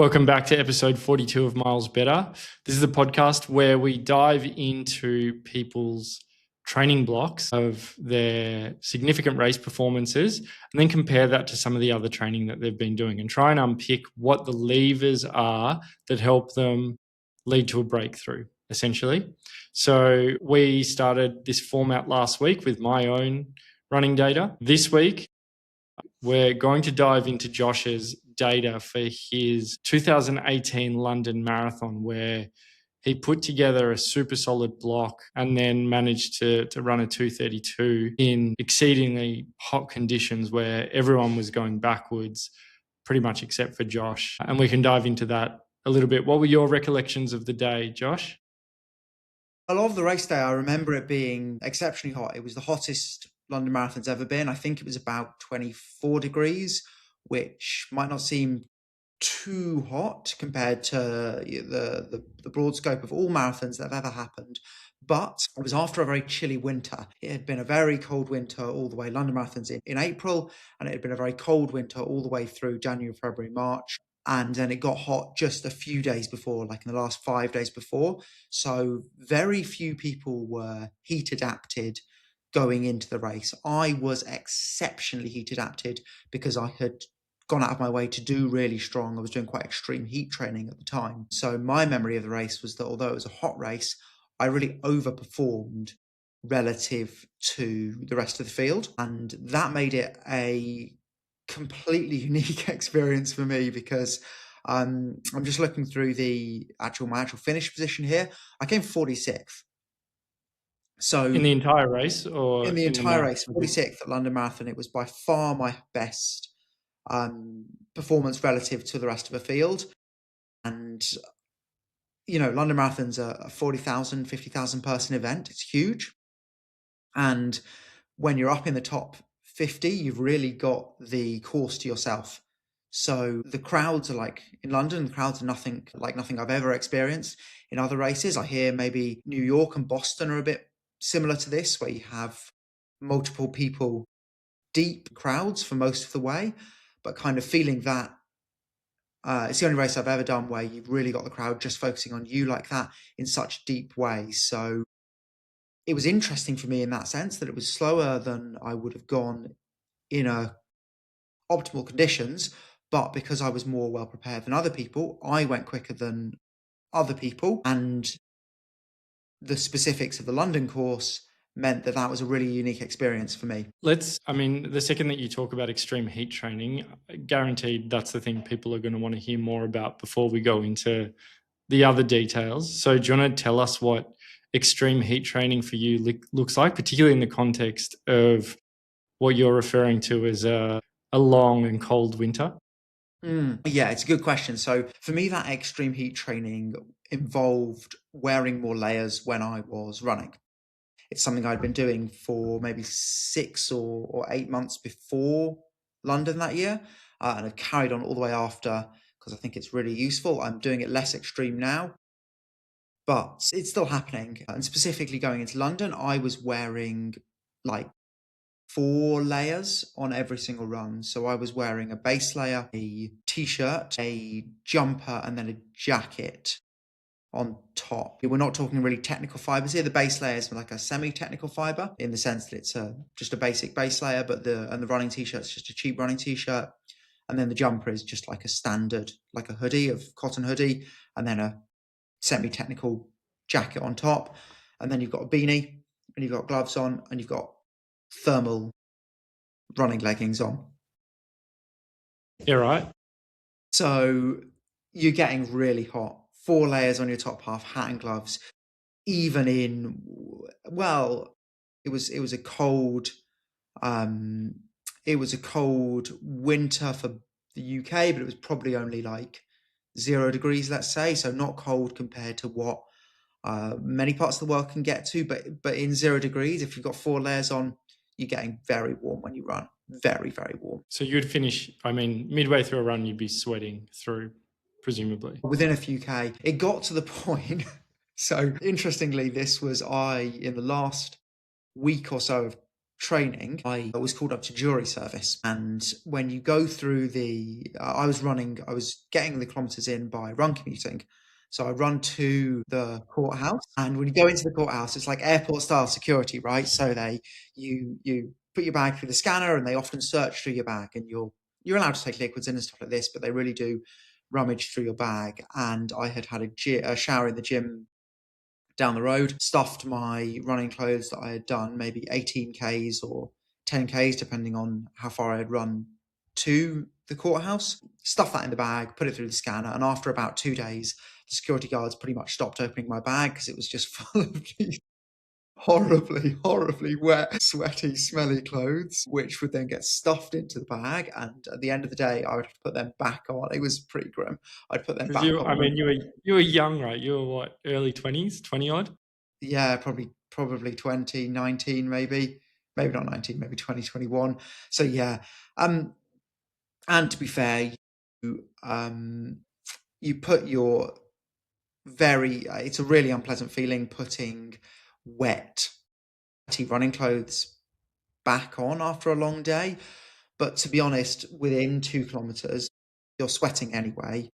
Welcome back to episode 42 of Miles Better. This is a podcast where we dive into people's training blocks of their significant race performances and then compare that to some of the other training that they've been doing and try and unpick what the levers are that help them lead to a breakthrough, essentially. So we started this format last week with my own running data. This week, we're going to dive into Josh's data for his 2018 London Marathon, where he put together a super solid block and then managed to run a 2:32 in exceedingly hot conditions where everyone was going backwards, pretty much except for Josh. And we can dive into that a little bit. What were your recollections of the day, Josh? A lot of the race day, I remember it being exceptionally hot. It was the hottest London Marathon's ever been. I think it was about 24 degrees, which might not seem too hot compared to the broad scope of all marathons that have ever happened. But it was after a very chilly winter. It had been a very cold winter all the way. London Marathon's in April, and it had been a very cold winter all the way through January, February, March. And then it got hot just a few days before, like in the last 5 days before. So very few people were heat adapted going into the race. I was exceptionally heat adapted because I had gone out of my way to do really strong. I was doing quite extreme heat training at the time. So my memory of the race was that although it was a hot race, I really overperformed relative to the rest of the field. And that made it a completely unique experience for me because I'm just looking through my actual finish position here. I came 46th. So in the entire race, or in the entire race, 46th at London Marathon, it was by far my best performance relative to the rest of the field. And London Marathon's a 40,000, 50,000 person event. It's huge. And when you're up in the top 50, you've really got the course to yourself. So the crowds are like, in London, the crowds are nothing I've ever experienced in other races. I hear maybe New York and Boston are a bit similar to this, where you have multiple people, deep crowds for most of the way, but kind of feeling that it's the only race I've ever done where you've really got the crowd just focusing on you like that in such deep ways. So it was interesting for me in that sense that it was slower than I would have gone in optimal conditions, but because I was more well prepared than other people, I went quicker than other people, and the specifics of the London course meant that was a really unique experience for me. The second that you talk about extreme heat training, guaranteed that's the thing people are going to want to hear more about before we go into the other details. So do you want to tell us what extreme heat training for you looks like, particularly in the context of what you're referring to as a long and cold winter? Yeah, it's a good question. So for me, that extreme heat training involved wearing more layers when I was running. It's something I'd been doing for maybe 6 or 8 months before London that year, and I've carried on all the way after because I think it's really useful. I'm doing it less extreme now, but it's still happening. And specifically going into London, I was wearing like 4 layers on every single run. So I was wearing a base layer, a t-shirt, a jumper, and then a jacket on top. We're not talking really technical fibers here. The base layer is like a semi-technical fiber in the sense that it's just a basic base layer, but the running t-shirt is just a cheap running t-shirt. And then the jumper is just like a standard, like a hoodie, of cotton hoodie, and then a semi-technical jacket on top. And then you've got a beanie, and you've got gloves on, and you've got thermal running leggings on. Yeah, right. So you're getting really hot. 4 layers on your top half, hat and gloves. Even in, well, it was a cold winter for the UK, but it was probably only like 0 degrees, let's say. So not cold compared to what many parts of the world can get to, but in 0 degrees, if you've got 4 layers on, you're getting very warm when you run. Very, very warm. So you'd finish, midway through a run, you'd be sweating through, presumably. Within a few K, it got to the point. So interestingly, this was in the last week or so of training, I was called up to jury service. And when you go through I was getting the kilometers in by run commuting. So I run to the courthouse, and when you go into the courthouse, it's like airport style security, right? So you put your bag through the scanner, and they often search through your bag, and you're allowed to take liquids in and stuff like this, but they really do rummage through your bag. And I had a shower in the gym down the road, stuffed my running clothes that I had done, maybe 18Ks or 10Ks, depending on how far I had run to the courthouse, stuffed that in the bag, put it through the scanner. And after about 2 days, the security guards pretty much stopped opening my bag because it was just full of these horribly wet, sweaty, smelly clothes, which would then get stuffed into the bag. And at the end of the day, I would have to put them back on. It was pretty grim. I'd put them back on. I mean, you were young, right? You were what, early 20s, 20 odd? Yeah, probably 2019, maybe not 19, maybe 2021. So yeah, and to be fair, you put your it's a really unpleasant feeling putting wet running clothes back on after a long day. But to be honest, within 2 kilometers, you're sweating anyway.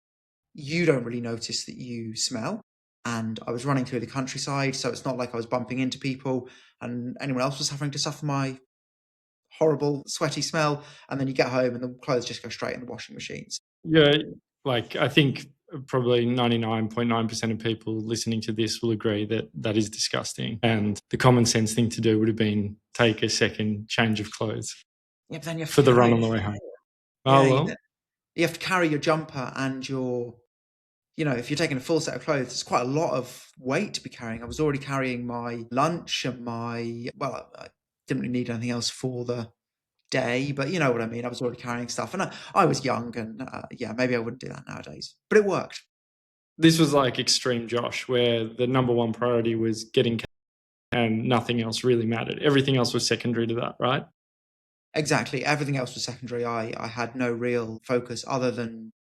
You don't really notice that you smell. And I was running through the countryside, so it's not like I was bumping into people and anyone else was having to suffer my horrible sweaty smell. And then you get home and the clothes just go straight in the washing machines. Yeah, like I think probably 99.9% of people listening to this will agree that that is disgusting. And the common sense thing to do would have been take a second change of clothes Yeah, but then you have for to the run on the way home. Yeah, Oh, well. you have to carry your jumper and if you're taking a full set of clothes, it's quite a lot of weight to be carrying. I was already carrying my lunch and I didn't really need anything else for the day, but you know what I mean. I was already carrying stuff, and I was young, and maybe I wouldn't do that nowadays, but it worked. This was like extreme Josh, where the number one priority was getting and nothing else really mattered. Everything else was secondary to that, right? Exactly. Everything else was secondary. I had no real focus other than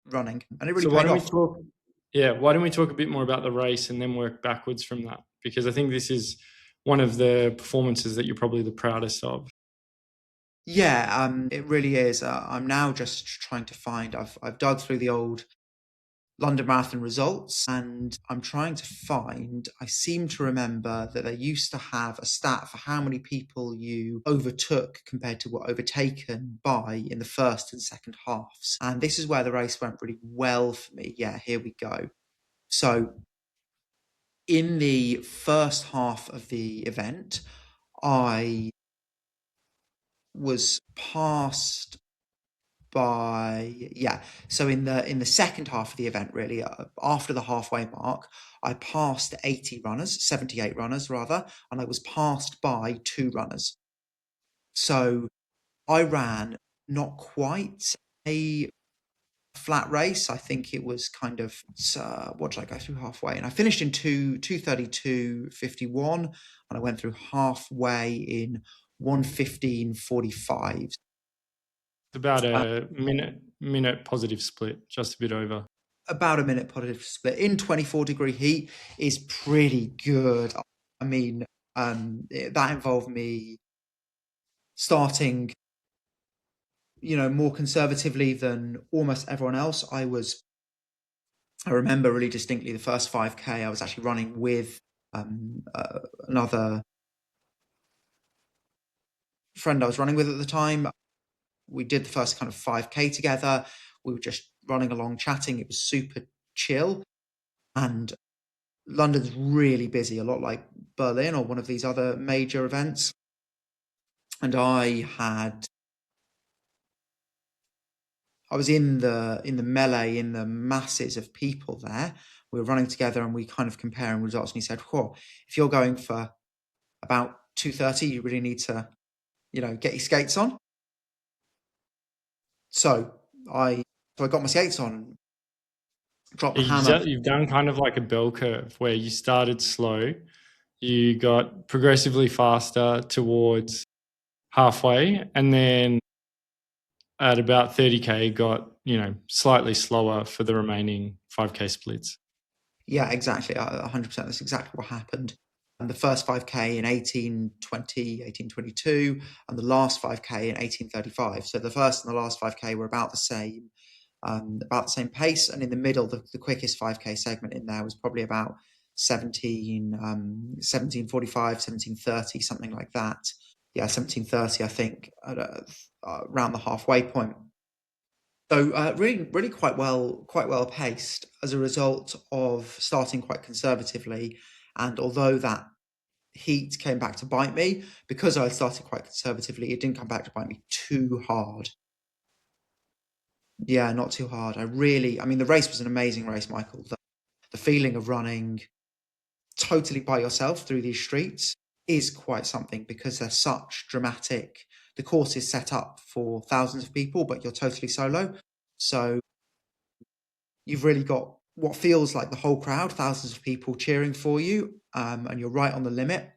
running, and it really paid off. Why don't we talk a bit more about the race and then work backwards from that? Because I think this is one of the performances that you're probably the proudest of. Yeah, it really is. I'm now just trying to find. I've dug through the old London Marathon results, and I'm trying to find. I seem to remember that they used to have a stat for how many people you overtook compared to what overtaken by in the first and second halves. And this is where the race went really well for me. Yeah, here we go. So in the first half of the event, I was passed so in the second half of the event, really, after the halfway mark, I passed 78 runners rather, and I was passed by 2 runners. So I ran not quite a flat race. I think it was kind of what did I go through halfway, and I finished in 2:32:51, and I went through halfway in 1:15:45. About a minute positive split, just a bit over. About a minute positive split in 24-degree heat is pretty good. I mean, that involved me starting, more conservatively than almost everyone else. I remember really distinctly the first 5K I was actually running with another friend I was running with at the time. We did the first kind of 5K together. We were just running along, chatting. It was super chill. And London's really busy, a lot like Berlin or one of these other major events. And I was in the melee, in the masses of people there. We were running together and we kind of comparing results. And he said, "Whoa, if you're going for about 2:30, you really need to, get your skates on." So I got my skates on, dropped the hammer. You've done kind of like a bell curve where you started slow, you got progressively faster towards halfway, and then at about 30K got, slightly slower for the remaining 5K splits. Yeah, exactly. 100%. That's exactly what happened. and the first 5K in 1820, 1822, and the last 5K in 1835. So the first and the last 5K were about the same pace. And in the middle, the quickest 5K segment in there was probably about 1745, 1730, something like that. Yeah, 1730, I think, at around the halfway point. So really quite well paced as a result of starting quite conservatively. And although that heat came back to bite me, because I started quite conservatively, it didn't come back to bite me too hard. Yeah, not too hard. I mean, the race was an amazing race, Michael. The feeling of running totally by yourself through these streets is quite something, because they're such dramatic. The course is set up for thousands of people, but you're totally solo. So you've really got what feels like the whole crowd, thousands of people cheering for you, and you're right on the limit.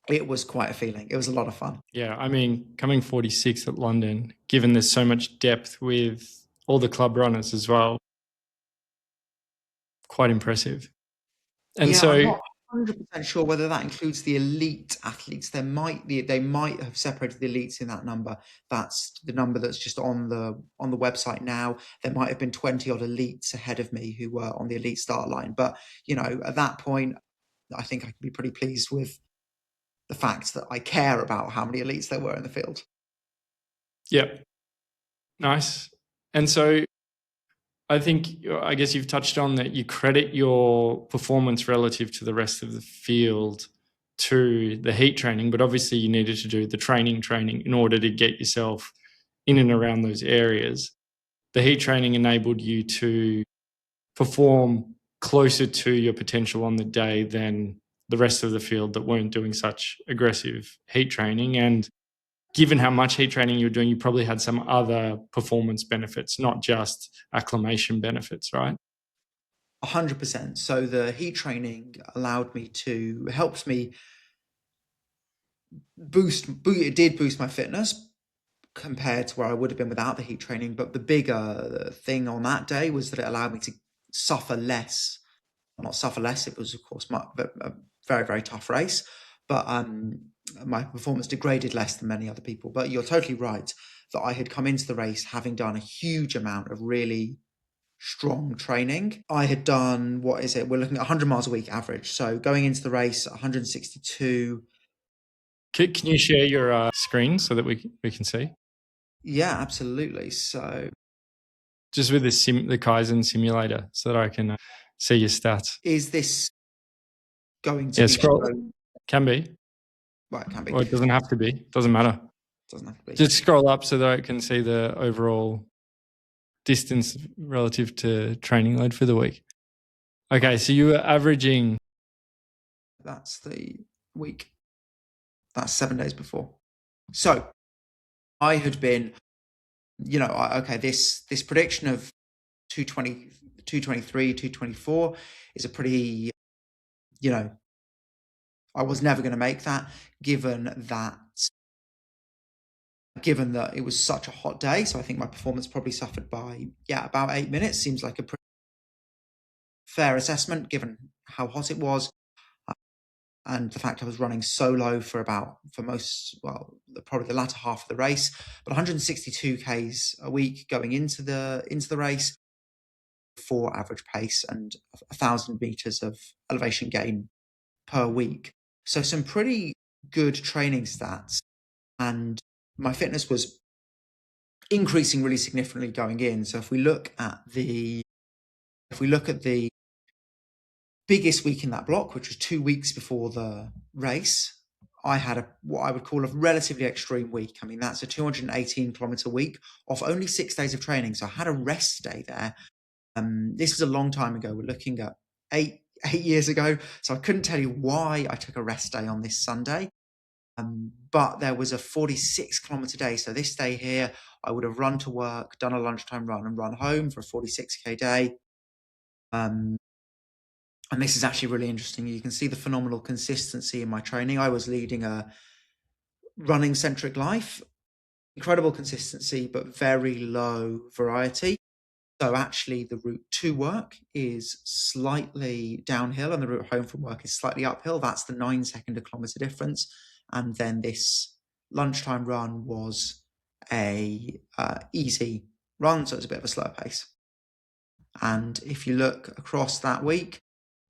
It was quite a feeling. It was a lot of fun. Yeah, I mean, coming 46th at London, given there's so much depth with all the club runners as well, quite impressive. And Yeah, so, I'm not 100% sure whether that includes the elite athletes. They might have separated the elites in that number. That's the number that's just on the website now. There might have been 20 odd elites ahead of me who were on the elite start line. But at that point, I think I can be pretty pleased with the fact that I care about how many elites there were in the field. yeah, nice. And so I guess you've touched on that you credit your performance relative to the rest of the field to the heat training, but obviously you needed to do the training in order to get yourself in and around those areas. The heat training enabled you to perform closer to your potential on the day than the rest of the field that weren't doing such aggressive heat training. And given how much heat training you're doing, you probably had some other performance benefits, not just acclimation benefits, right? 100%. So the heat training helps me it did boost my fitness compared to where I would have been without the heat training. But the bigger thing on that day was that it allowed me to suffer less. Not suffer less. It was, of course, a very, very tough race, but my performance degraded less than many other people. But you're totally right that I had come into the race having done a huge amount of really strong training. I had done, we're looking at 100 miles a week average. So going into the race, 162. Can you share your screen so that we can see? Yeah, absolutely. So just with the kaizen simulator so that I can see your stats. Is this going to be scroll? shown? Can be. Well, it can be. Or it doesn't have to be. Doesn't matter. Doesn't have to be. Just scroll up so that I can see the overall distance relative to training load for the week. Okay, so you were averaging. That's the week. That's 7 days before. So I had been, this prediction of 220, 223, 224 is a pretty, I was never going to make that given that it was such a hot day. So I think my performance probably suffered by, about 8 minutes. Seems like a pretty fair assessment given how hot it was. And the fact I was running solo probably the latter half of the race, but 162 Ks a week going into the race, for average pace, and 1,000 meters of elevation gain per week. So some pretty good training stats, and my fitness was increasing really significantly going in. So if we look at the biggest week in that block, which was 2 weeks before the race, I had what I would call a relatively extreme week. I mean, that's a 218 kilometer week off only 6 days of training. So I had a rest day there. This is a long time ago. We're looking at eight years ago. So I couldn't tell you why I took a rest day on this Sunday. But there was a 46 kilometer day. So this day here, I would have run to work, done a lunchtime run, and run home for a 46K day. And this is actually really interesting. You can see the phenomenal consistency in my training. I was leading a running-centric life. Incredible consistency, but very low variety. So actually the route to work is slightly downhill and the route home from work is slightly uphill. That's the 9-second a kilometre difference. And then this lunchtime run was a easy run, so it's a bit of a slower pace. And if you look across that week,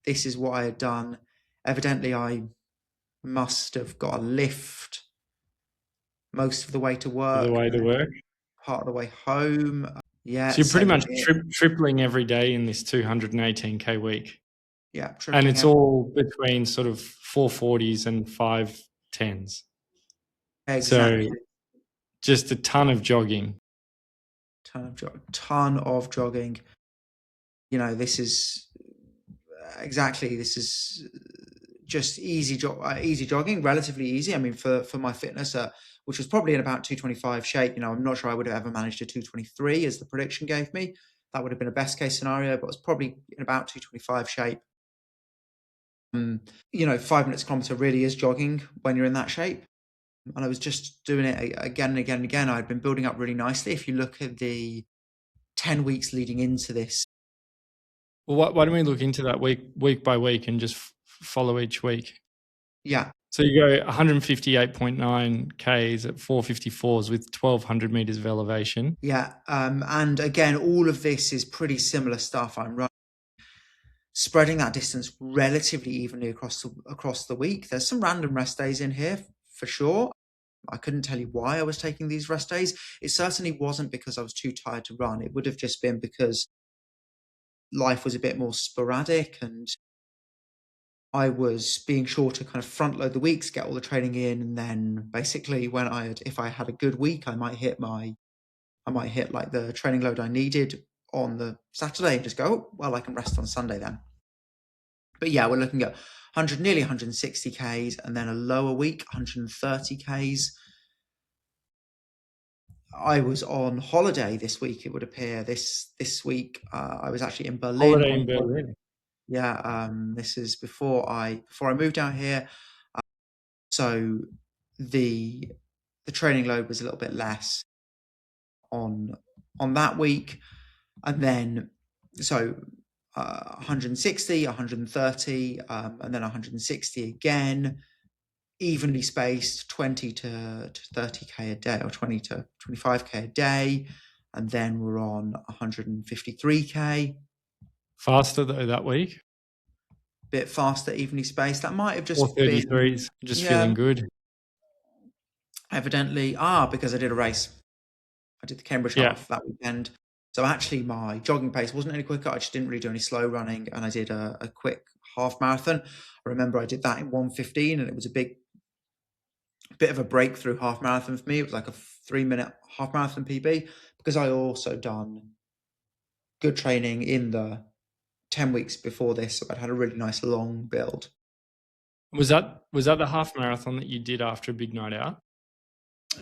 this is what I had done. Evidently, I must have got a lift most of the way to work, The way to work. part of the way home. Yeah, So you're pretty much it. tripling every day in this 218K week. Yeah, And tripling it's all between sort of 440s and 510s. exactly. So just a ton of jogging. Ton of jogging. You know, this is just easy jogging, relatively easy. I mean, for my fitness, which was probably in about 225 shape. You know, I'm not sure I would have ever managed a 223 as the prediction gave me. That would have been a best case scenario, but it's probably in about 225 shape. You know, 5 minutes a kilometer really is jogging when you're in that shape. And I was just doing it again and again and again. I'd been building up really nicely. If you look at the 10 weeks leading into this. Well, why don't we look into that week by week and just follow each week? Yeah. So you go 158.9 Ks at 454s with 1,200 meters of elevation. Yeah. And again, all of this is pretty similar stuff. I'm running, spreading that distance relatively evenly across the week. There's some random rest days in here for sure. I couldn't tell you why I was taking these rest days. It certainly wasn't because I was too tired to run. It would have just been because life was a bit more sporadic and I was being sure to kind of front load the weeks, get all the training in, and then basically if I had a good week, I might hit like the training load I needed on the Saturday and just go, oh, well, I can rest on Sunday then. But yeah, we're looking at nearly 160 Ks, and then a lower week, 130 Ks. I was on holiday this week, it would appear. This week, I was actually in Berlin. Holiday in Berlin. Yeah, this is before I moved out here. So the training load was a little bit less on that week, and then 160, 130, and then 160 again, evenly spaced, 20 to 30K a day, or 20 to 25K a day, and then we're on 153K. Faster though that week. Bit faster, evenly spaced. That might have just 433s. Just feeling good. Evidently, because I did a race. I did the Cambridge Half that weekend. So actually my jogging pace wasn't any quicker. I just didn't really do any slow running, and I did a quick half marathon. I remember I did that in 1:15, and it was a bit of a breakthrough half marathon for me. It was like a 3-minute half marathon PB, because I also done good training in the 10 weeks before this. So I'd had a really nice long build. Was that the half marathon that you did after a big night out?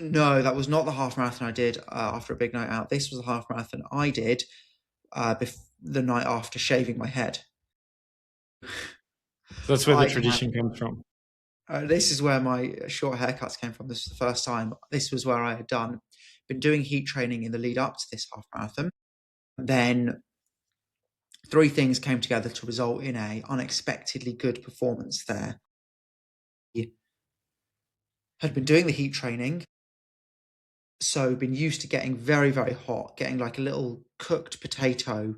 No, that was not the half marathon I did after a big night out. This was the half marathon I did the night after shaving my head. That's where the tradition comes from. This is where my short haircuts came from. This was the first time. This was where I had been doing heat training in the lead up to this half marathon. And then 3 things came together to result in a unexpectedly good performance there. I had been doing the heat training, so been used to getting very, very hot, getting like a little cooked potato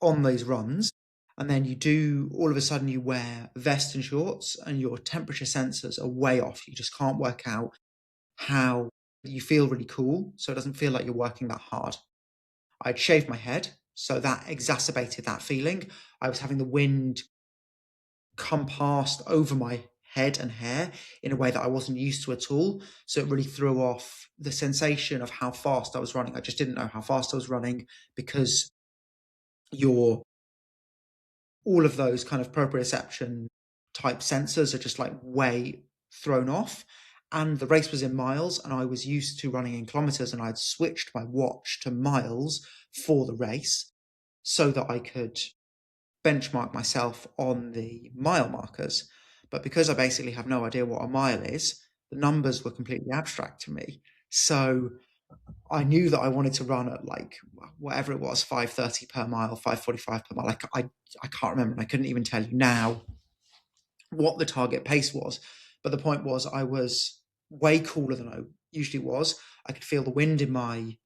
on those runs. And then all of a sudden you wear a vest and shorts and your temperature sensors are way off. You just can't work out how you feel really cool. So it doesn't feel like you're working that hard. I'd shaved my head, so that exacerbated that feeling. I was having the wind come past over my head and hair in a way that I wasn't used to at all. So it really threw off the sensation of how fast I was running. I just didn't know how fast I was running, because all of those kind of proprioception type sensors are just like way thrown off. And the race was in miles, and I was used to running in kilometers, and I'd switched my watch to miles for the race so that I could benchmark myself on the mile markers. But because I basically have no idea what a mile is, the numbers were completely abstract to me. So I knew that I wanted to run at like whatever it was, 5:30 per mile, 5:45 per mile. Like I can't remember. And I couldn't even tell you now what the target pace was. But the point was I was way cooler than I usually was. I could feel the wind in my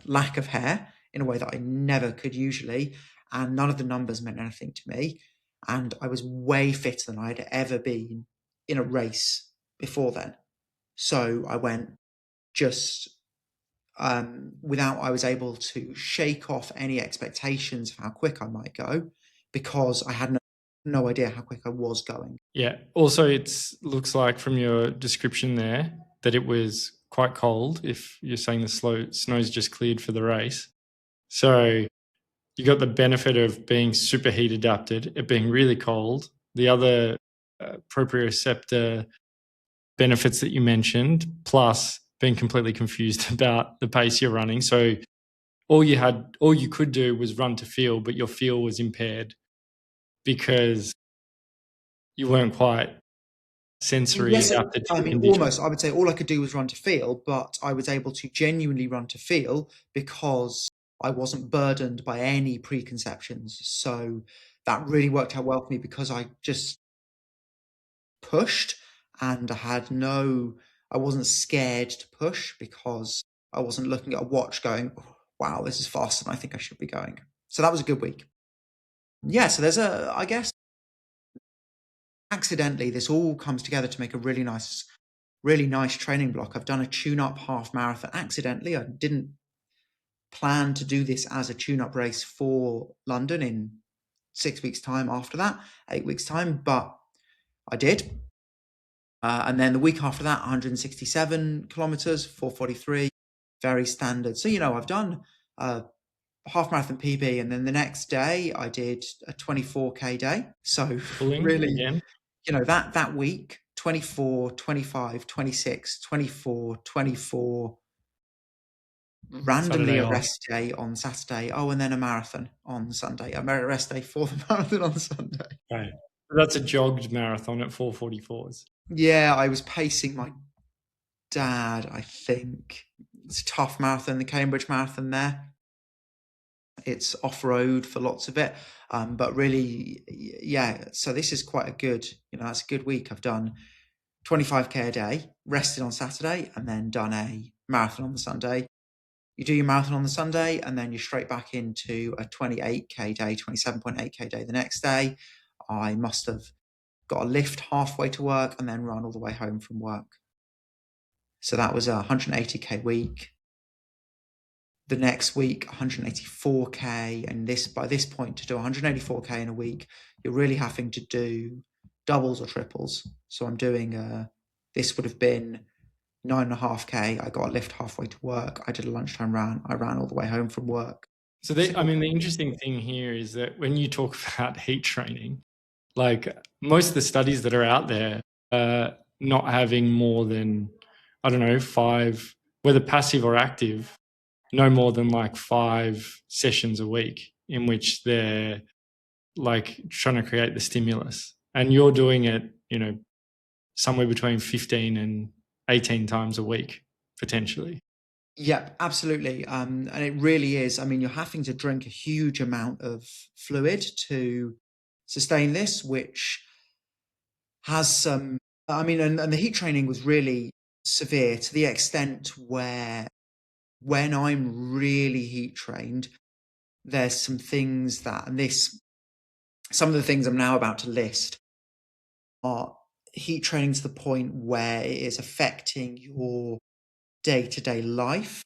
lack of hair in a way that I never could usually. And none of the numbers meant anything to me. And I was way fitter than I'd ever been in a race before then. So I went just without I was able to shake off any expectations of how quick I might go because I had no idea how quick I was going. Yeah. Also, it looks like from your description there that it was quite cold if you're saying the snow's just cleared for the race. So you got the benefit of being super heat adapted, it being really cold. The other proprioceptor benefits that you mentioned, plus being completely confused about the pace you're running. So all you could do was run to feel, but your feel was impaired because you weren't quite sensory Yes, adapted to I the mean, conditions. almost. I would say all I could do was run to feel, but I was able to genuinely run to feel because I wasn't burdened by any preconceptions. So that really worked out well for me because I just pushed and I wasn't scared to push because I wasn't looking at a watch going, "Oh, wow, this is faster than I think I should be going." So that was a good week. Yeah, so I guess accidentally, this all comes together to make a really nice training block. I've done a tune-up half marathon accidentally. I didn't plan to do this as a tune-up race for London in 6 weeks' time after that, 8 weeks' time, but I did. And then the week after that, 167 kilometers, 4:43, very standard. So, I've done a half marathon PB, and then the next day I did a 24K day. So Pulling really, again. that week, 24, 25, 26, 24, 24, randomly Saturday a off. rest day on Saturday. Oh, and then a marathon on Sunday, a rest day for the marathon on Sunday. Right. That's a jogged marathon at 4:44s. Yeah, I was pacing my dad, I think. It's a tough marathon, the Cambridge Marathon there. It's off-road for lots of it. But really, yeah, so this is quite that's a good week. I've done 25K a day, rested on Saturday, and then done a marathon on the Sunday. You do your marathon on the Sunday, and then you're straight back into a 28K day, 27.8K day the next day. I must have got a lift halfway to work and then run all the way home from work. So that was a 180K week. The next week, 184K. And by this point, to do 184K in a week, you're really having to do doubles or triples. So I'm doing, this would have been 9.5K. I got a lift halfway to work. I did a lunchtime run. I ran all the way home from work. So the interesting thing here is that when you talk about heat training, like most of the studies that are out there, not having more than, I don't know, 5, whether passive or active, no more than like 5 sessions a week in which they're like trying to create the stimulus. And you're doing it, somewhere between 15 and 18 times a week, potentially. Yeah, absolutely. And it really is. I mean, you're having to drink a huge amount of fluid to sustain this, which has some, and the heat training was really severe to the extent where when I'm really heat trained, there's some things some of the things I'm now about to list are heat training to the point where it is affecting your day-to-day life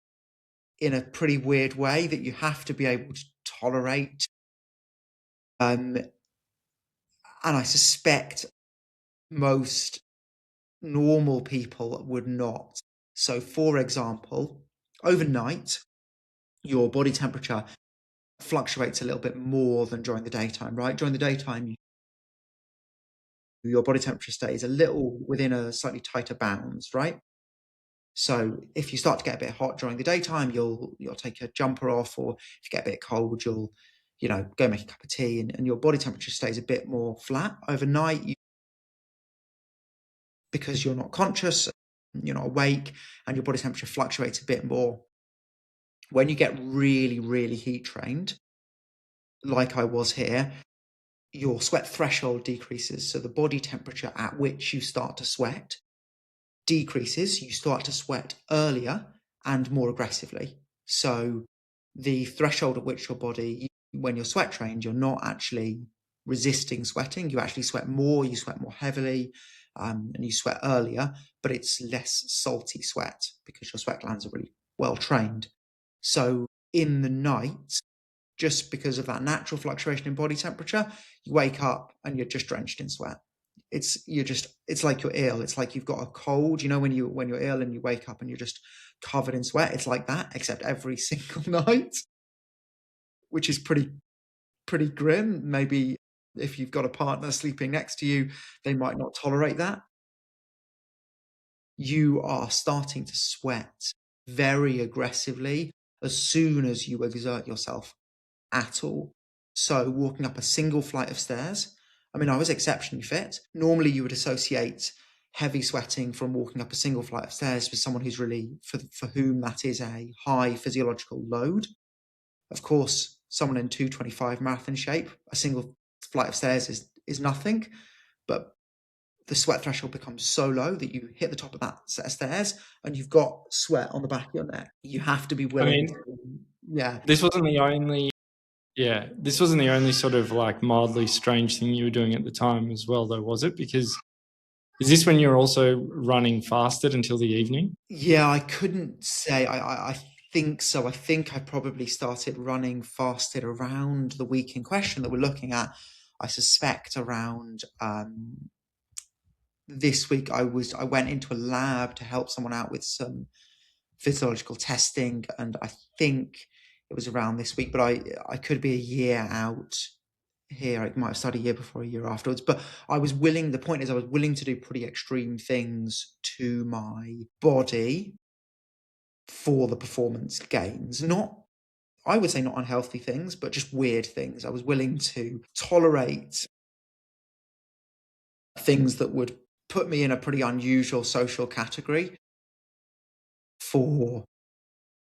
in a pretty weird way that you have to be able to tolerate. And I suspect most normal people would not. So, for example, overnight, your body temperature fluctuates a little bit more than during the daytime, right? During the daytime, your body temperature stays a little within a slightly tighter bounds, right? So if you start to get a bit hot during the daytime, you'll take a jumper off, or if you get a bit cold, you'll go make a cup of tea, and your body temperature stays a bit more flat overnight because you're not conscious. you're not awake, and your body temperature fluctuates a bit more. When you get really, really heat trained, like I was here, your sweat threshold decreases. So the body temperature at which you start to sweat decreases. You start to sweat earlier and more aggressively. So the threshold at which your body, when you're sweat trained, you're not actually resisting sweating. You actually sweat more, you sweat more heavily, and you sweat earlier, but it's less salty sweat because your sweat glands are really well trained. So in the night, just because of that natural fluctuation in body temperature, you wake up and you're just drenched in sweat. It's like you're ill. It's like you've got a cold. You know, when you're ill and you wake up and you're just covered in sweat. It's like that, except every single night, which is pretty grim. Maybe if you've got a partner sleeping next to you, they might not tolerate that. You are starting to sweat very aggressively as soon as you exert yourself at all. So walking up a single flight of stairs, I mean, I was exceptionally fit. Normally you would associate heavy sweating from walking up a single flight of stairs with someone who's really, for whom that is a high physiological load. Of course, someone in 225 marathon shape, a single flight of stairs is nothing, but the sweat threshold becomes so low that you hit the top of that set of stairs and you've got sweat on the back of your neck. You have to be willing to, This wasn't the only sort of like mildly strange thing you were doing at the time as well, though, was it? Because is this when you're also running fasted until the evening? Yeah, I couldn't say. I think so. I think I probably started running fasted around the week in question that we're looking at. I suspect around this week I went into a lab to help someone out with some physiological testing, and I think it was around this week, but I could be a year out here. I might have started a year before, a year afterwards, but the point is I was willing to do pretty extreme things to my body for the performance gains. I would say not unhealthy things, but just weird things. I was willing to tolerate things that would put me in a pretty unusual social category for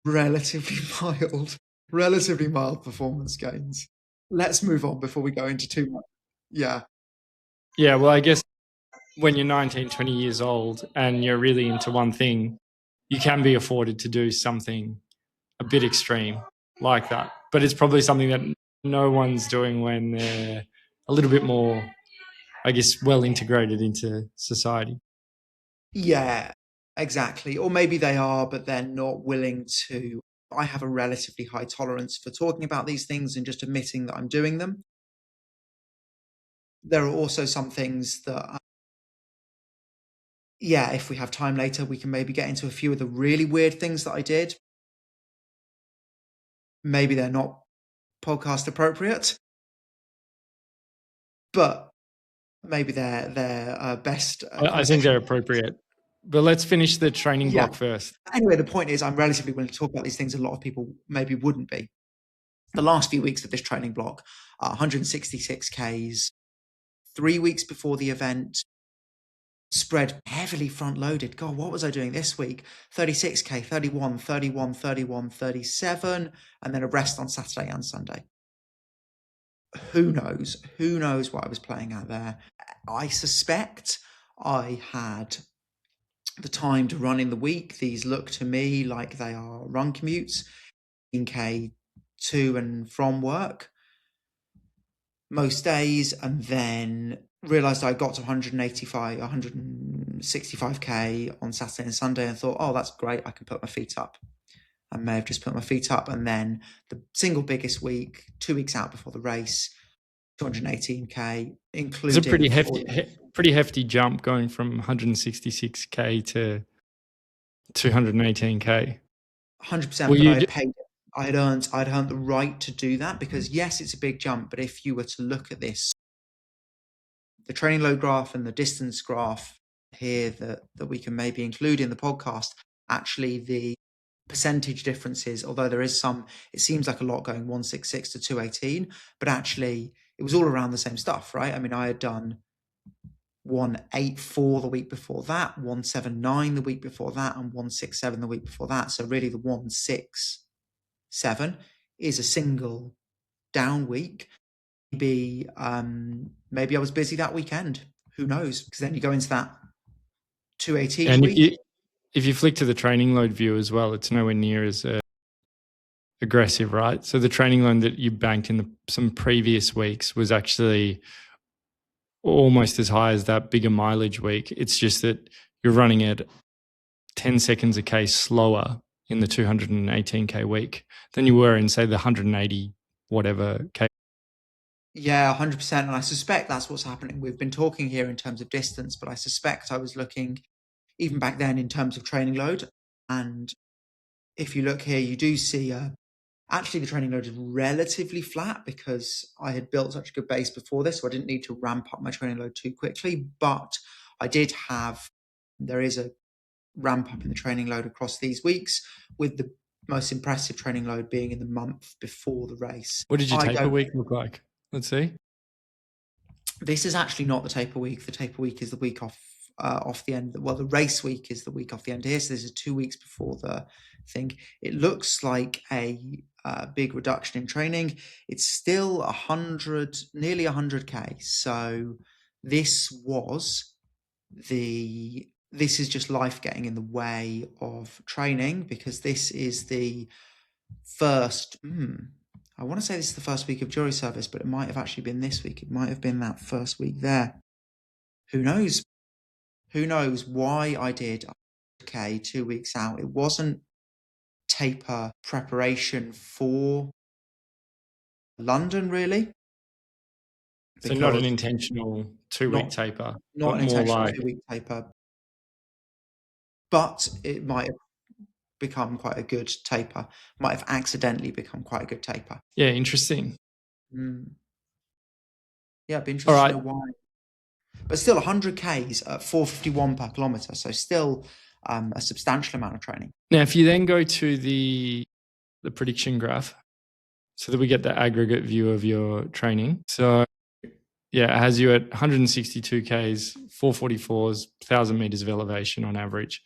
relatively mild performance gains. Let's move on before we go into too much. Yeah. Yeah, well, I guess when you're 19, 20 years old and you're really into one thing, you can be afforded to do something a bit extreme like that. But it's probably something that no one's doing when they're a little bit more, I guess, well integrated into society. Yeah, exactly. Or maybe they are, but they're not willing to. I have a relatively high tolerance for talking about these things and just admitting that I'm doing them. There are also some things that, if we have time later, we can maybe get into a few of the really weird things that I did. Maybe they're not podcast appropriate, but maybe they're best. I think they're appropriate. But let's finish the training block first. Anyway, the point is I'm relatively willing to talk about these things. A lot of people maybe wouldn't be. The last few weeks of this training block are 166 Ks, 3 weeks before the event, spread heavily front loaded. God, what was I doing this week? 36K, 31, 31, 31, 37, and then a rest on Saturday and Sunday. Who knows? Who knows what I was playing out there? I suspect I had the time to run in the week. These look to me like they are run commutes, in K to and from work most days, and then realized I got to 165K on Saturday and Sunday and thought, oh, that's great. I can put my feet up. I may have just put my feet up. And then the single biggest week, 2 weeks out before the race, 218K, including... It's a pretty hefty jump going from 166K to 218K. 100%, but I'd earned the right to do that because yes, it's a big jump, but if you were to look at this, the training load graph and the distance graph here that we can maybe include in the podcast, actually the percentage differences, although there is some, it seems like a lot going 166 to 218, but actually it was all around the same stuff, right? I mean, I had done 184 the week before that, 179 the week before that, and 167 the week before that. So really the 167 is a single down week. Maybe I was busy that weekend. Who knows? Because then you go into that 218 And week. if you flick to the training load view as well, it's nowhere near as aggressive, right? So the training load that you banked in some previous weeks was actually almost as high as that bigger mileage week. It's just that you're running at 10 seconds a K slower in the 218K week than you were in, say, the 180 whatever K. Yeah, 100%. And I suspect that's what's happening. We've been talking here in terms of distance, but I suspect I was looking even back then in terms of training load. And if you look here, you do see actually the training load is relatively flat because I had built such a good base before this, so I didn't need to ramp up my training load too quickly. But there is a ramp up in the training load across these weeks, with the most impressive training load being in the month before the race. What did your taper week look like? Let's see. This is actually not the taper week. The taper week is the week off the end. Well, the race week is the week off the end here. So this is 2 weeks before the thing. It looks like a big reduction in training. It's still nearly 100K. So this is just life getting in the way of training, because this is the first. I want to say this is the first week of jury service, but it might have actually been this week. It might have been that first week there. Who knows? Who knows why I did 2 weeks out? It wasn't taper preparation for London, really. So not an intentional 2-week taper. Not an intentional 2-week taper. But it might have become quite a good taper. Might have accidentally become quite a good taper. Yeah, interesting. Yeah, it'd be interesting to know why. But still, 100Ks at 451 per kilometre, so still a substantial amount of training. Now, if you then go to the prediction graph, so that we get the aggregate view of your training. So yeah, it has you at 162 Ks, 444s, 1,000 meters of elevation on average.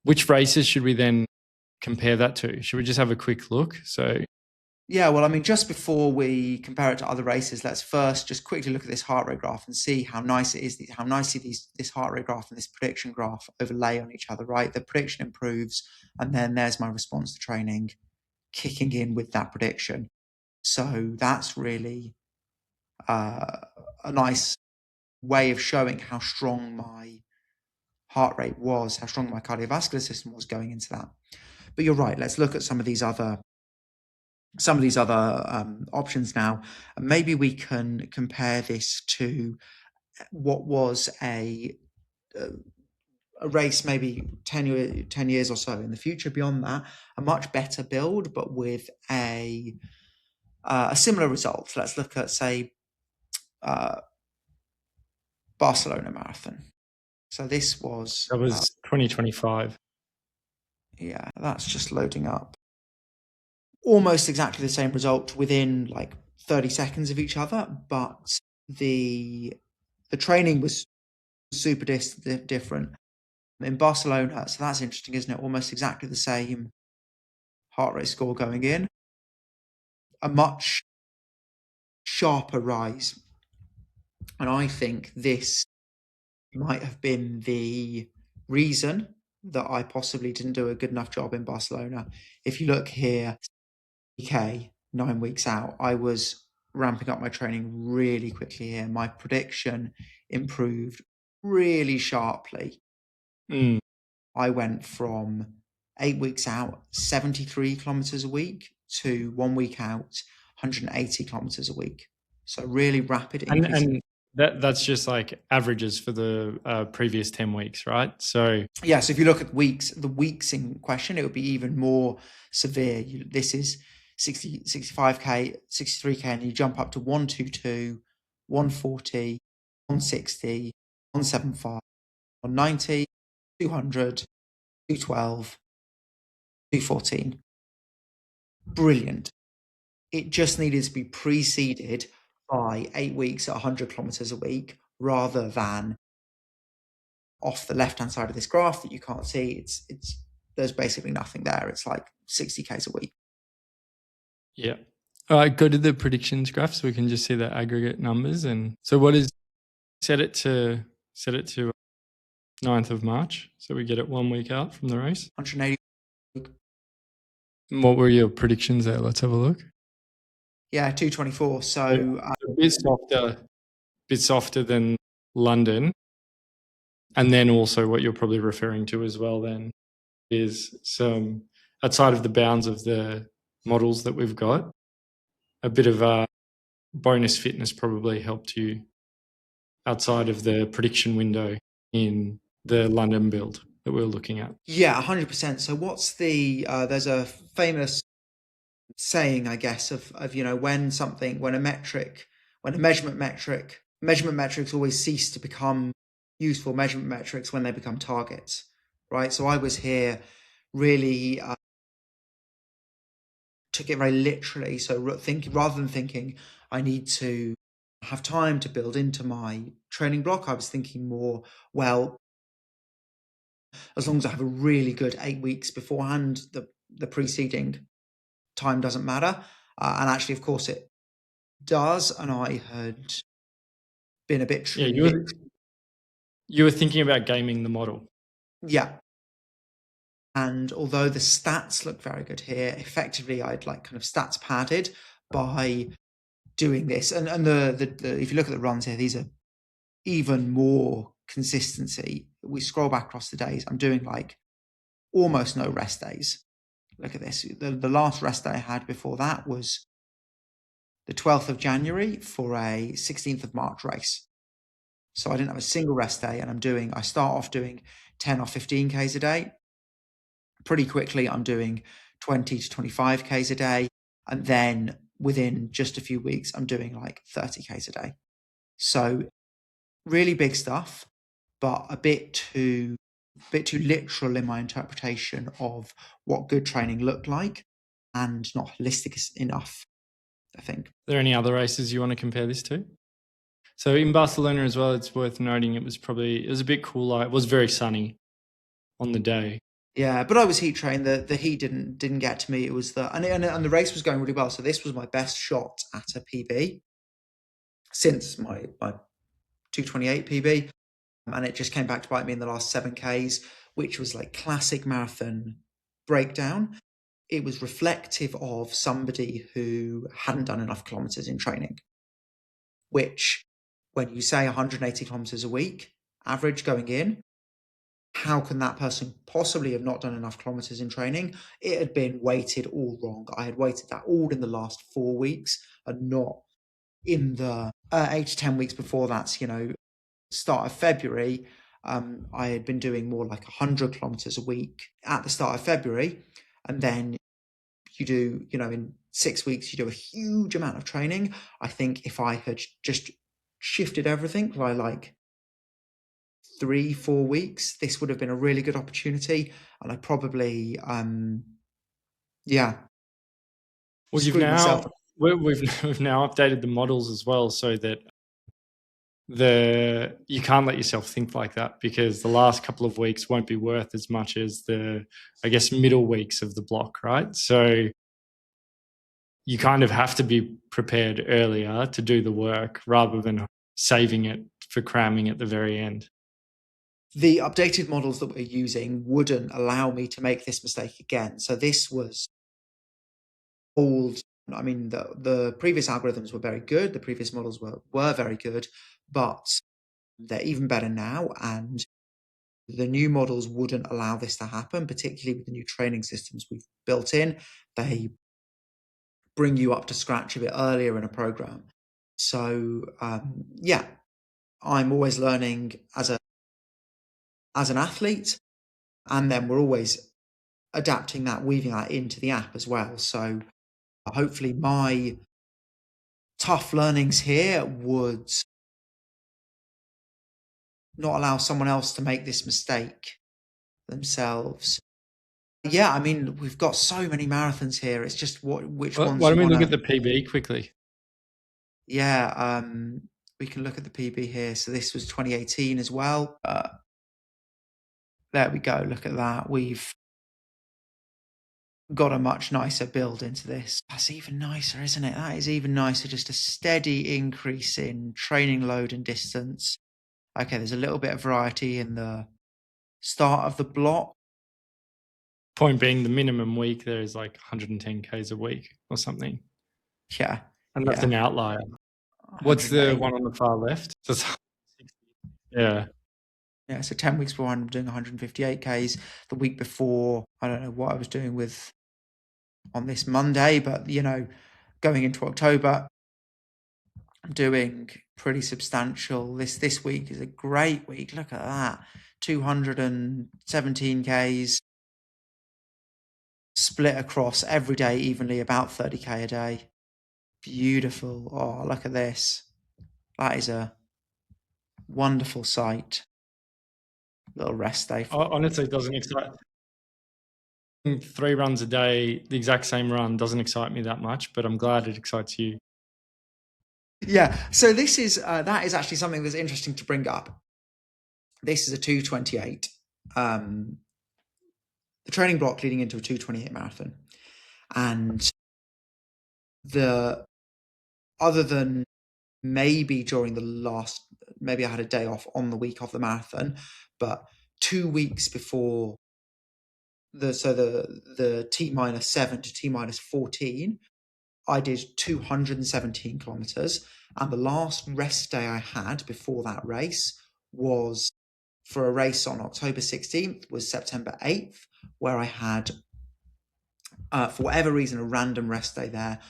Which races should we then compare that to? Should we just have a quick look? Yeah, well, I mean, just before we compare it to other races, let's first just quickly look at this heart rate graph and see how nice it is, how nicely this heart rate graph and this prediction graph overlay on each other, right? The prediction improves, and then there's my response to training kicking in with that prediction. So that's really a nice way of showing how strong my heart rate was, how strong my cardiovascular system was going into that. But you're right, let's look at some of these other options now, and maybe we can compare this to what was a race maybe 10 years or so in the future. Beyond that, a much better build, but with a similar result. Let's look at, say, Barcelona Marathon. So that was 2025. Yeah, that's just loading up. Almost exactly the same result within like 30 seconds of each other, but the training was super different in Barcelona. So that's interesting, isn't it? Almost exactly the same heart rate score going in, a much sharper rise. And I think this might have been the reason that I possibly didn't do a good enough job in Barcelona. If you look here, 9 weeks out, I was ramping up my training really quickly here. My prediction improved really sharply. I went from 8 weeks out, 73 kilometers a week, to 1 week out, 180 kilometers a week. So really rapid increase. And that's just like averages for the previous 10 weeks, right? So yeah, so if you look at the weeks in question, it would be even more severe. This is 65K, 63K, and you jump up to 122, 140, 160, 175, 190, 200, 212, 214. Brilliant. It just needed to be preceded by 8 weeks at 100 kilometers a week, rather than off the left-hand side of this graph that you can't see, there's basically nothing there. It's like 60Ks a week. Yeah. All right, go to the predictions graph so we can just see the aggregate numbers. And so what is, set it to 9th of March. So we get it 1 week out from the race. 180. What were your predictions there? Let's have a look. Yeah, 224. So a bit softer than London. And then also what you're probably referring to as well then is some, outside of the bounds of the models that we've got, a bit of a bonus fitness probably helped you outside of the prediction window in the London build that we're looking at. Yeah, 100%. So what's there's a famous saying, I guess, of when measurement metrics always cease to become useful measurement metrics when they become targets, right? So I was here really took it very literally. So rather than thinking I need to have time to build into my training block, I was thinking more, well, as long as I have a really good 8 weeks beforehand, the preceding time doesn't matter. And actually, of course, it does. And I had been a bit... Yeah, you were thinking about gaming the model. Yeah. And although the stats look very good here, effectively I'd like kind of stats padded by doing this. And if you look at the runs here, these are even more consistency. We scroll back across the days. I'm doing like almost no rest days. Look at this. The last rest day I had before that was the 12th of January for a 16th of March race. So I didn't have a single rest day, and I start off doing 10 or 15Ks a day. Pretty quickly, I'm doing 20 to 25Ks a day. And then within just a few weeks, I'm doing like 30Ks a day. So really big stuff, but a bit too literal in my interpretation of what good training looked like and not holistic enough, I think. Are there any other races you want to compare this to? So in Barcelona as well, it's worth noting it was a bit cooler. It was very sunny on the day. Yeah, but I was heat trained. The heat didn't get to me. It was and the race was going really well. So this was my best shot at a PB since my 228 PB, and it just came back to bite me in the last 7Ks, which was like classic marathon breakdown. It was reflective of somebody who hadn't done enough kilometers in training, which when you say 180 kilometers a week average going in, how can that person possibly have not done enough kilometers in training? It had been weighted all wrong. I had weighted that all in the last 4 weeks and not in the 8 to 10 weeks before that. Start of February, I had been doing more like 100 kilometers a week at the start of February. And then you do, in 6 weeks, you do a huge amount of training. I think if I had just shifted everything by like 3-4 weeks, this would have been a really good opportunity. And I probably, Well, we've now updated the models as well, so that you can't let yourself think like that, because the last couple of weeks won't be worth as much as the, I guess, middle weeks of the block, right? So you kind of have to be prepared earlier to do the work rather than saving it for cramming at the very end. The updated models that we're using wouldn't allow me to make this mistake again. So this was old. I mean, the previous algorithms were very good. The previous models were very good, but they're even better now. And the new models wouldn't allow this to happen, particularly with the new training systems we've built in. They bring you up to scratch a bit earlier in a program. So, I'm always learning as an athlete, and then we're always adapting that, weaving that into the app as well. So hopefully my tough learnings here would not allow someone else to make this mistake themselves. Yeah, I mean, we've got so many marathons here. It's just which ones. Why don't we look at the PB quickly? Yeah, we can look at the PB here. So this was 2018 as well. there we go. Look at that. We've got a much nicer build into this. That's even nicer, isn't it? That is even nicer. Just a steady increase in training load and distance. Okay, there's a little bit of variety in the start of the block. Point being, the minimum week there is like 110 Ks a week or something. Yeah. And that's yeah. an outlier. What's the 108. one on the far left? Yeah. Yeah, so 10 weeks before I'm doing 158 Ks. The week before, I don't know what I was doing with on this Monday, but going into October, I'm doing pretty substantial. This week is a great week. Look at that. 217 Ks split across every day evenly, about 30K a day. Beautiful. Oh, look at this. That is a wonderful sight. Little rest day. Honestly, it doesn't excite. 3 runs a day, the exact same run, doesn't excite me that much, but I'm glad it excites you. Yeah. So this is that is actually something that's interesting to bring up. This is a 2:28. The training block leading into a 2:28 marathon, and other than maybe during maybe I had a day off on the week of the marathon, but 2 weeks before the T-7 to T-14, I did 217 kilometers. And the last rest day I had before that race was for a race on October 16th, was September 8th, where I had, for whatever reason, a random rest day there.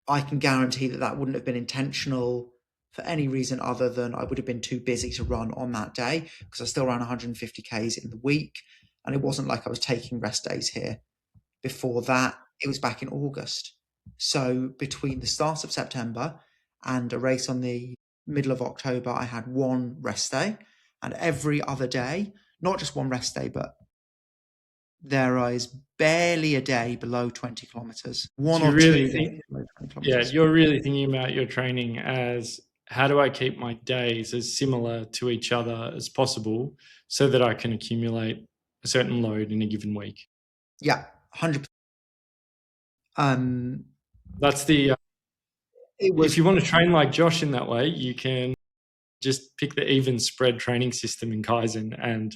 I can guarantee that wouldn't have been intentional for any reason other than I would have been too busy to run on that day, because I still ran 150 Ks in the week. And it wasn't like I was taking rest days here. Before that, it was back in August. So between the start of September and a race on the middle of October, I had one rest day. And every other day, not just one rest day, but there is barely a day below 20 kilometers. One or two days below 20 kilometers. You're really thinking about your training as, how do I keep my days as similar to each other as possible so that I can accumulate a certain load in a given week? Yeah, 100%. That's if you want to train like Josh in that way, you can just pick the even spread training system in Kaizen, and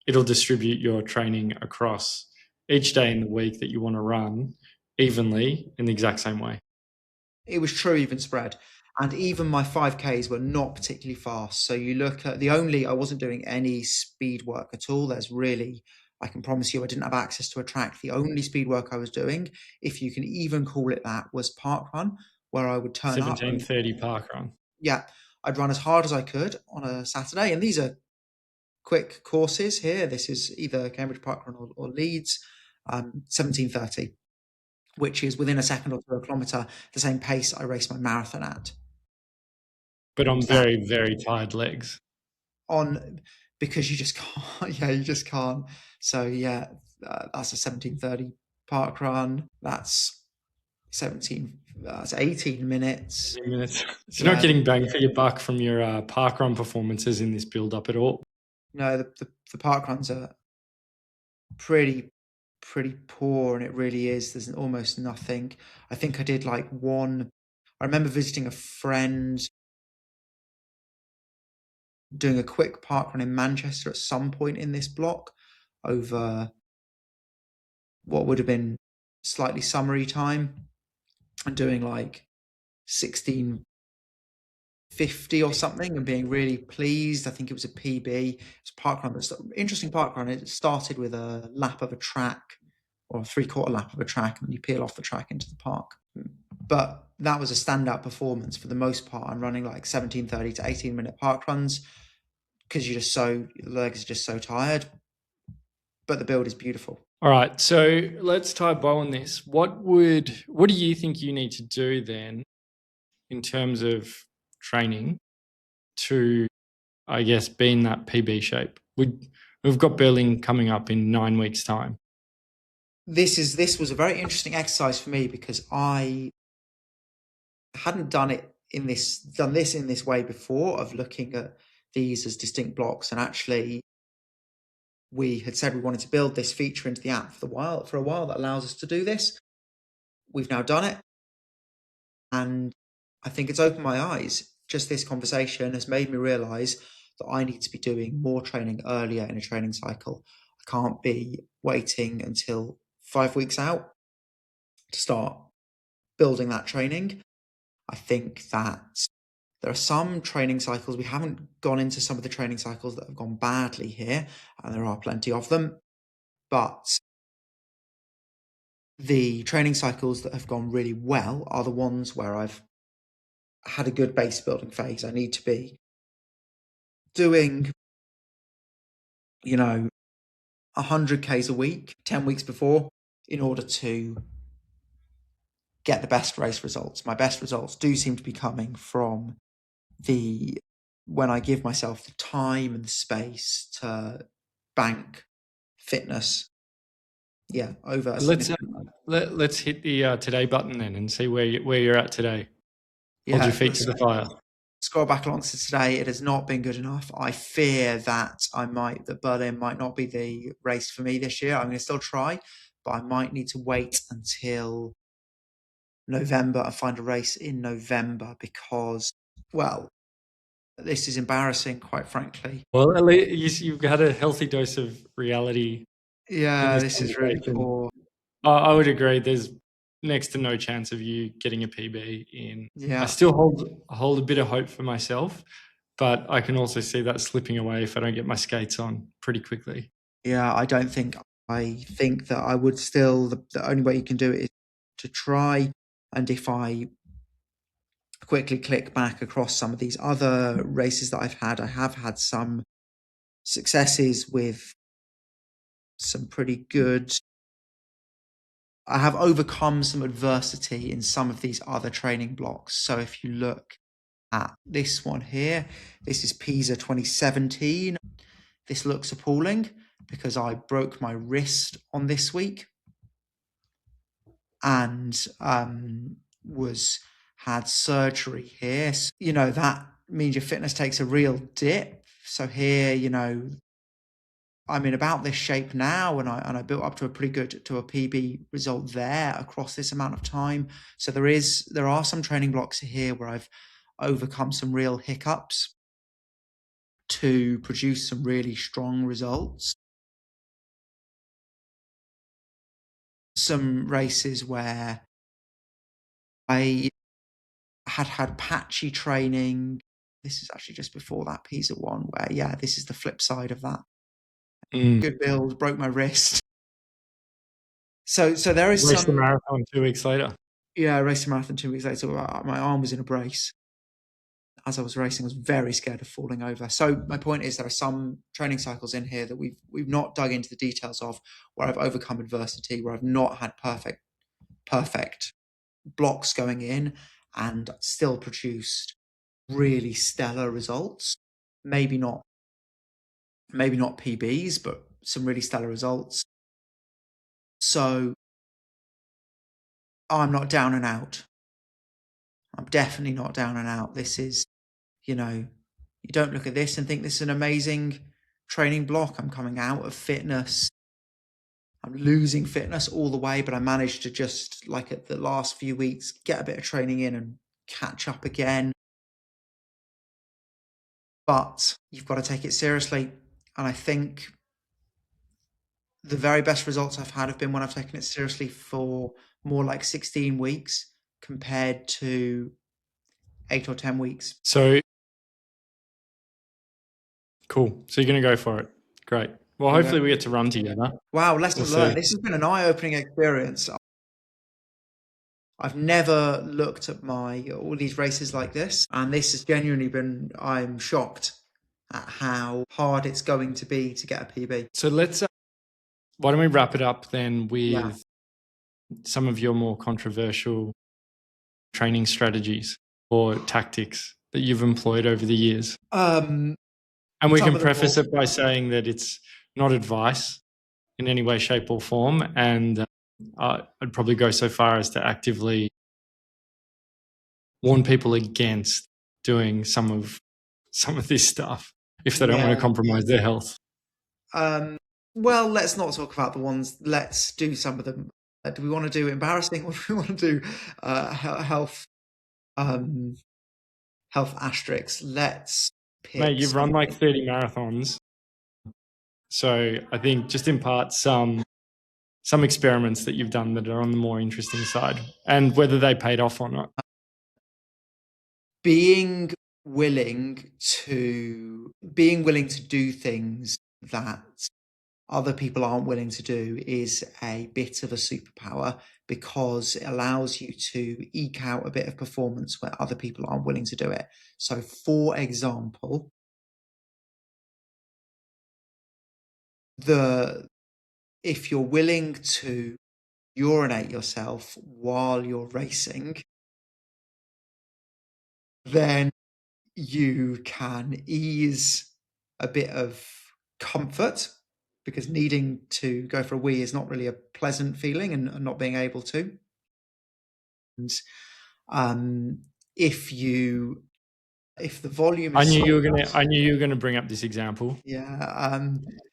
it'll distribute your training across each day in the week that you want to run evenly in the exact same way. It was true even spread. And even my 5Ks were not particularly fast. So you look at I wasn't doing any speed work at all. I can promise you, I didn't have access to a track. The only speed work I was doing, if you can even call it that, was park run, where I would turn up. 17:30 park run. Yeah, I'd run as hard as I could on a Saturday. And these are quick courses here. This is either Cambridge Park Run or Leeds, 17:30. Which is within a second or 2 kilometer, the same pace I raced my marathon at. But on very, very tired legs. Because you just can't. Yeah, you just can't. So yeah, that's a 17:30 park run. That's 18 minutes. 18 minutes. So you're not getting bang for your buck from your park run performances in this build-up at all. No, the park runs are pretty poor, and it really is. There's almost nothing. I think I did like one. I remember visiting a friend, doing a quick park run in Manchester at some point in this block over what would have been slightly summery time, and doing like 16:50 or something and being really pleased. I think it was a PB. It's a park run. That's an interesting park run. It started with a lap of a track, or a 3/4 lap of a track, and you peel off the track into the park. But that was a standout performance for the most part. I'm running like 17:30 to 18-minute park runs because your legs are just so tired. But the build is beautiful. All right, so let's tie a bow on this. What do you think you need to do then in terms of training to, I guess, be in that PB shape? We've got Berlin coming up in 9 weeks' time. This was a very interesting exercise for me because I hadn't done this in this way before, of looking at these as distinct blocks. And actually, we had said we wanted to build this feature into the app for a while that allows us to do this. We've now done it. And I think it's opened my eyes. Just this conversation has made me realize that I need to be doing more training earlier in a training cycle. I can't be waiting until 5 weeks out to start building that training. I think that there are some training cycles, we haven't gone into some of the training cycles that have gone badly here, and there are plenty of them, but the training cycles that have gone really well are the ones where I've had a good base building phase. I need to be doing, 100Ks a week, 10 weeks before, in order to get the best race results. My best results do seem to be coming from when I give myself the time and the space to bank fitness. Yeah, over a Let's hit the today button then and see where you're at today. Hold your feet to the fire. Scroll back along to today. It has not been good enough. I fear that Berlin might not be the race for me this year. I'm going to still try, but I might need to wait until November and find a race in November because, well, this is embarrassing, quite frankly. Well, at least you've had a healthy dose of reality. Yeah, this is really poor. I would agree. There's next to no chance of you getting a PB in. Yeah. I still hold a bit of hope for myself, but I can also see that slipping away if I don't get my skates on pretty quickly. Yeah, I think that I would still, the only way you can do it is to try. And if I quickly click back across some of these other races that I have had some successes with some pretty good. I have overcome some adversity in some of these other training blocks. So if you look at this one here, this is Pisa 2017. This looks appalling because I broke my wrist on this week and had surgery here. So, that means your fitness takes a real dip. So here, I'm in about this shape now, and I built up to a PB result there across this amount of time. So there are some training blocks here where I've overcome some real hiccups to produce some really strong results. Some races where I had patchy training. This is actually just before that Pisa one where, this is the flip side of that. Good build, broke my wrist. So there is Raced the marathon 2 weeks later. Yeah, I raced a marathon 2 weeks later. So my arm was in a brace. As I was racing, I was very scared of falling over. So my point is there are some training cycles in here that we've not dug into the details of, where I've overcome adversity, where I've not had perfect blocks going in and still produced really stellar results. Maybe not PBs, but some really stellar results. So I'm not down and out. I'm definitely not down and out. This is, you don't look at this and think this is an amazing training block. I'm coming out of fitness. I'm losing fitness all the way, but I managed to just, like at the last few weeks, get a bit of training in and catch up again. But you've got to take it seriously. And I think the very best results I've had have been when I've taken it seriously for more like 16 weeks compared to 8 or 10 weeks. So cool. So you're going to go for it. Great. Well, hopefully we get to run together. Wow, lesson learned. This has been an eye-opening experience. I've never looked at all these races like this, and this has genuinely been, I'm shocked at how hard it's going to be to get a PB. So why don't we wrap it up then with some of your more controversial training strategies or tactics that you've employed over the years? And we can preface it by saying that it's not advice in any way, shape or form. And I'd probably go so far as to actively warn people against doing some of this stuff if they don't want to compromise their health. Well, let's not talk about the ones. Let's do some of them. Do we want to do embarrassing, or do we want to do health um, health asterisks? Let's Mate, pick you've run like something. 30 marathons. So I think just impart some experiments that you've done that are on the more interesting side, and whether they paid off or not. Being being willing to do things that other people aren't willing to do is a bit of a superpower, because it allows you to eke out a bit of performance where other people aren't willing to do it. So, for example, if you're willing to urinate yourself while you're racing, then you can ease a bit of comfort, because needing to go for a wee is not really a pleasant feeling, and not being able to. And um, if you if the volume I is knew so you were gonna. I knew you were gonna bring up this example. yeah,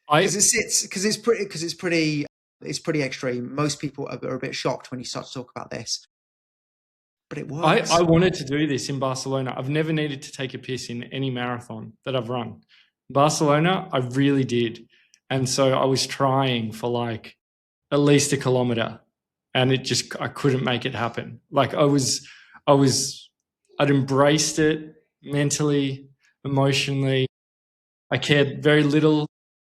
I because it's pretty extreme. Most people are a bit shocked when you start to talk about this, but it I works. wanted to do this in Barcelona. I've never needed to take a piss in any marathon that I've run. Barcelona, I really did, and so I was trying for like at least a kilometer, and I couldn't make it happen. Like I'd embraced it mentally, emotionally. I cared very little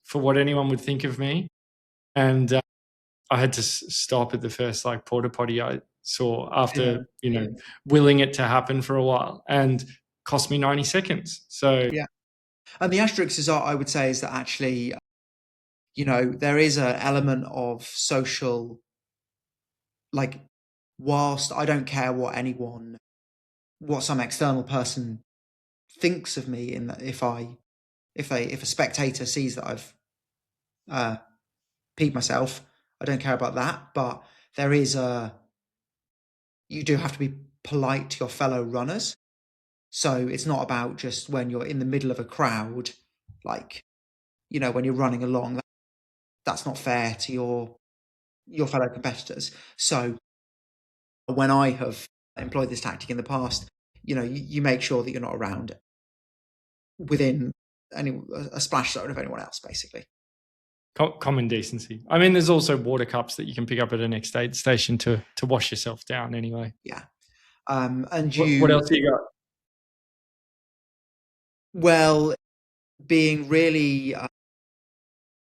for what anyone would think of me, and I had to stop at the first like porta potty I saw Yeah, after willing it to happen for a while, and cost me 90 seconds. So yeah. And the asterisk is, I would say, is that actually, there is an element of social, like, whilst I don't care what some external person thinks of me, in that if a spectator sees that I've uh, peed myself, I don't care about that. But there is you do have to be polite to your fellow runners. So it's not about just when you're in the middle of a crowd, like, when you're running along, that's not fair to your fellow competitors. So when I have employed this tactic in the past, you make sure that you're not around within a splash zone of anyone else, basically. common decency. I mean, there's also water cups that you can pick up at a next aid station to wash yourself down anyway. Yeah. And What else do you got? well, being really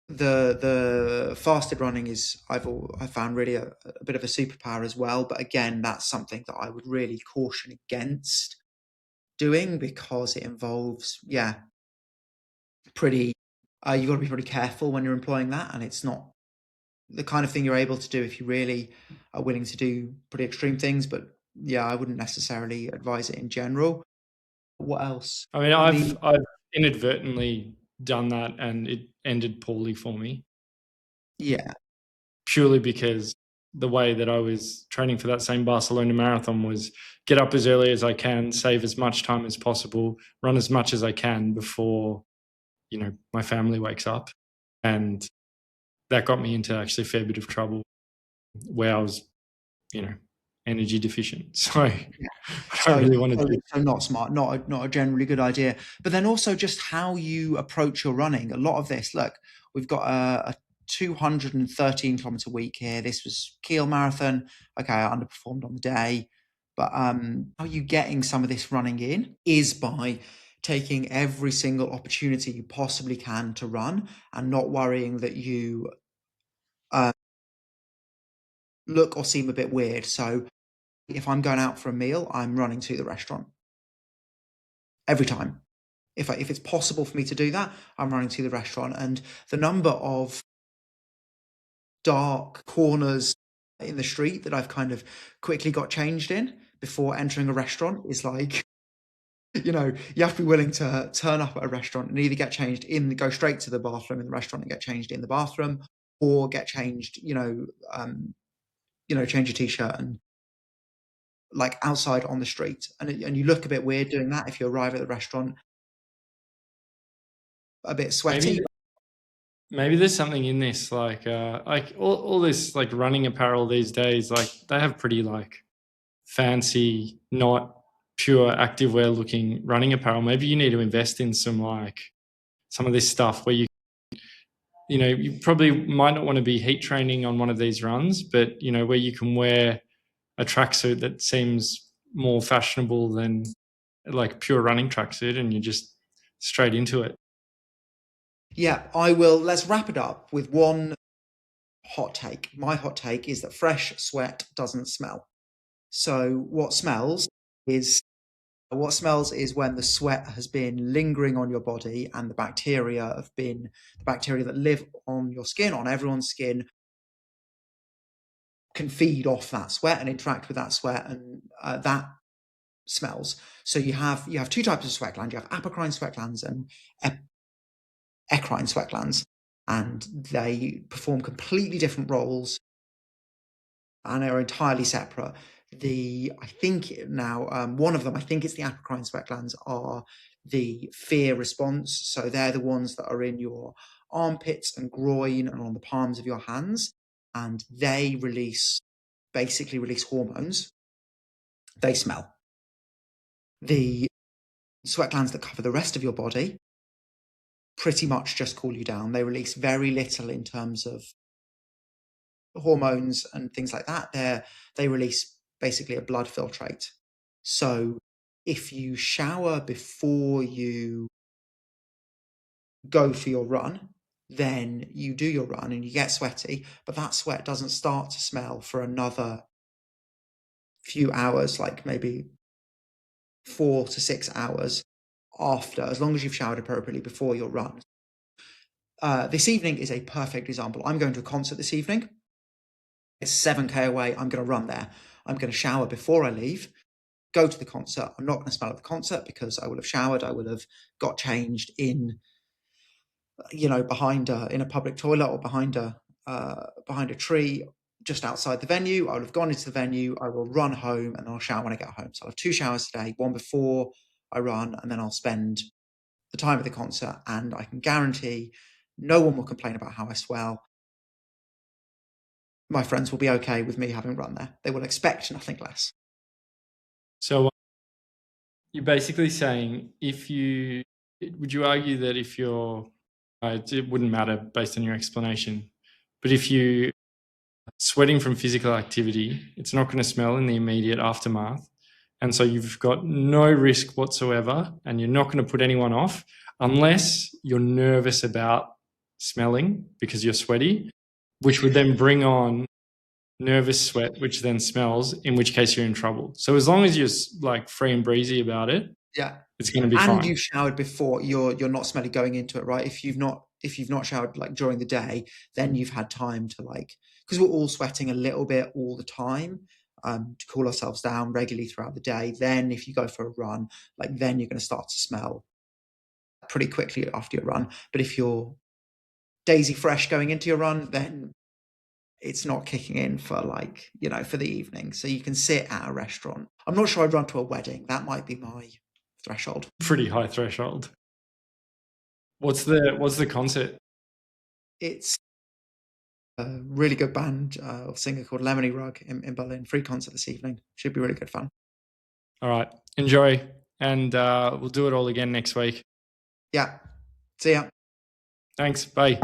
the fasted running is, I found, really a bit of a superpower as well. But again, that's something that I would really caution against doing, because it involves, pretty you've got to be pretty careful when you're employing that, and it's not the kind of thing you're able to do if you really are willing to do pretty extreme things. But yeah, I wouldn't necessarily advise it in general. What else? I mean, I I've inadvertently done that, and it ended poorly for me, yeah, purely because the way that I was training for that same Barcelona marathon was get up as early as I can, save as much time as possible, run as much as I can before, my family wakes up. And that got me into actually a fair bit of trouble where I was, you know, energy deficient. So I don't so really want to so, do. so not smart, not a generally good idea. But then also just how you approach your running. A lot of this, look, we've got a 213-kilometer week here. This was Kiel Marathon. Okay, I underperformed on the day, but how you getting some of this running in is by taking every single opportunity you possibly can to run, and not worrying that you uh, look or seem a bit weird. So if I'm going out for a meal, I'm running to the restaurant every time. If it's possible for me to do that, I'm running to the restaurant. And the number of dark corners in the street that I've kind of quickly got changed in before entering a restaurant is like, you have to be willing to turn up at a restaurant and either get changed go straight to the bathroom in the restaurant and get changed in the bathroom, or get changed, change your t-shirt and, like, outside on the street. And you look a bit weird doing that if you arrive at the restaurant a bit Maybe sweaty. maybe there's something in this, like all this like running apparel these days, like they have pretty like fancy, not pure activewear looking running apparel. Maybe you need to invest in some of this stuff where you probably might not want to be heat training on one of these runs, but where you can wear a tracksuit that seems more fashionable than like pure running tracksuit, and you're just straight into it. Yeah, I will. Let's wrap it up with one hot take. My hot take is that fresh sweat doesn't smell. So what smells is when the sweat has been lingering on your body, and the bacteria that live on your skin, on everyone's skin, can feed off that sweat and interact with that sweat, and that smells. So you have two types of sweat glands. You have apocrine sweat glands and eccrine sweat glands, and they perform completely different roles and are entirely separate. I think now, one of them, I think it's the apocrine sweat glands, are the fear response. So they're the ones that are in your armpits and groin and on the palms of your hands, and they basically release hormones. They smell. The sweat glands that cover the rest of your body pretty much just cool you down. They release very little in terms of hormones and things like that. They release basically a blood filtrate. So if you shower before you go for your run, then you do your run and you get sweaty, but that sweat doesn't start to smell for another few hours, like maybe 4 to 6 hours after, as long as you've showered appropriately before your run. This evening is a perfect example. I'm going to a concert this evening. It's 7K away. I'm going to run there. I'm going to shower before I leave, go to the concert. I'm not going to smell at the concert because I will have showered. I will have got changed in behind in a public toilet, or behind a tree just outside the venue. I will have gone into the venue. I will run home, and then I'll shower when I get home. So I'll have 2 showers today, one before I run, and then I'll spend the time of the concert, and I can guarantee no one will complain about how I smell. My friends will be okay with me having run there. They will expect nothing less. So you're basically saying, would you argue that if you're, it wouldn't matter based on your explanation, but if you sweating from physical activity, it's not going to smell in the immediate aftermath. And so you've got no risk whatsoever, and you're not going to put anyone off unless you're nervous about smelling because you're sweaty, which would then bring on nervous sweat, which then smells, in which case you're in trouble. So as long as you're like free and breezy about it, yeah, it's going to be fine. And you've showered before, you're not smelly going into it, right? If you've not showered like during the day, then you've had time to because we're all sweating a little bit all the time, to cool ourselves down regularly throughout the day. Then if you go for a run, then you're going to start to smell pretty quickly after your run. But if you're daisy fresh going into your run, then it's not kicking in for for the evening. So you can sit at a restaurant. I'm not sure I'd run to a wedding. That might be my threshold. Pretty high threshold. What's the concert? It's a really good band or singer called Lemony Rug in Berlin. Free concert this evening. Should be really good fun. All right. Enjoy. And we'll do it all again next week. Yeah. See ya. Thanks. Bye.